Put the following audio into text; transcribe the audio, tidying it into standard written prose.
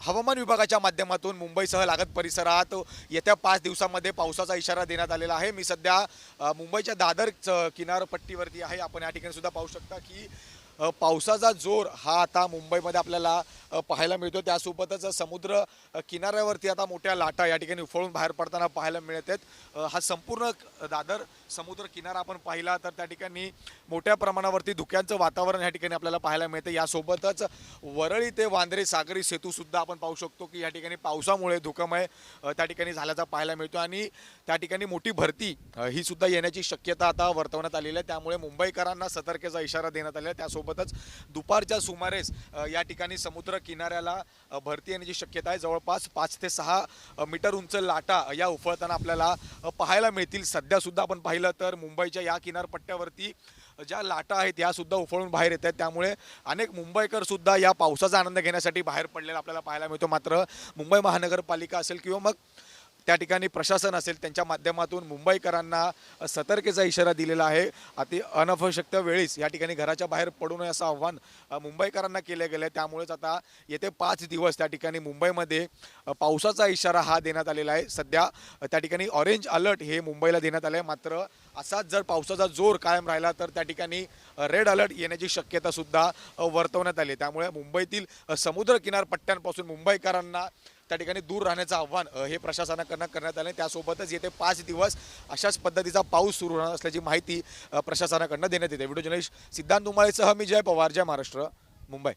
हवामान विभागाच्या माध्यमातून मुंबईसह लागत परिसरात येत्या 5 दिवसांमध्ये पावसाचा इशारा देण्यात आलेला आहे। मी सध्या मुंबईच्या दादर किनारपट्टीवरती आहे। आपण या ठिकाणी सुद्धा पाहू शकता की पावसाचा जोर हा आता मुंबईमध्ये आपल्याला पाहायला मिळतो। त्यासोबतच समुद्र किनाऱ्यावरती आता मोठ्या लाटा या ठिकाणी उफळून बाहेर पडताना पाहायला मिळत आहेत। हा संपूर्ण दादर समुद्र किनारा आपण पाहिला तर त्या ठिकाणी मोठ्या प्रमाणावरती धुक्यांचं वातावरण या ठिकाणी आपल्याला पाहायला मिळतं। यासोबतच वरळी ते वांद्रे सागरी सेतू सुद्धा आपण पाहू शकतो की या ठिकाणी पावसामुळे धुकमय त्या ठिकाणी झाल्याचा पाहायला मिळतो आणि त्या ठिकाणी मोठी भरती ही सुद्धा येण्याची शक्यता आता वर्तवण्यात आलेली आहे। त्यामुळे मुंबईकरांना सतर्कतेचा इशारा देण्यात आलेला आहे। त्यासोबतच दुपारच्या सुमारेस या ठिकाणी समुद्र किनाऱ्याला भरती येण्याची शक्यता आहे। जवळपास 5 ते 6 मीटर उंच लाटा या उफळताना आपल्याला पाहायला मिळतील। सध्या सुद्धा आपण पाहिलं तर मुंबईच्या या किनारपट्ट्यावरती ज्या लाटा आहेत या सुद्धा उफळून बाहेर येत आहेत। त्यामुळे अनेक मुंबईकर सुद्धा या पावसाचा आनंद घेण्यासाठी बाहेर पडलेला आपल्याला पाहायला मिळतो। मात्र मुंबई महानगरपालिका असेल किंवा मग त्या ठिकाणी प्रशासन असेल त्यांच्या माध्यमातून मुंबईकरांना सतर्कतेचा इशारा दिलेला आहे। अति अनवश्यक वेळीच या ठिकाणी घराच्या बाहेर पडू नये असं आव्हान मुंबईकरांना केले गेले। त्यामुळेच आता येते 5 दिवस त्या ठिकाणी मुंबईमध्ये पावसाचा इशारा हा देण्यात आलेला आहे। सध्या त्या ठिकाणी ऑरेंज अलर्ट हे मुंबईला देण्यात आले आहे। मात्र असाच जर पावसाचा जोर कायम राहिला तर त्या ठिकाणी रेड अलर्ट येण्याची शक्यता सुद्धा वर्तवण्यात आली। त्यामुळे मुंबईतील समुद्र किनारपट्ट्यांपासून मुंबईकरांना त्या ठिकाणी दूर राहण्याचं आव्हान हे प्रशासनाकडून करण्यात आले। त्यासोबतच येते 5 दिवस अशाच पद्धतीचा पाऊस सुरू राहणार असल्याची माहिती प्रशासनाकडून देण्यात येते। व्हिडिओ जर्नलिस्ट सिद्धांत उमाळेसह मी जय पवार, जय महाराष्ट्र, मुंबई।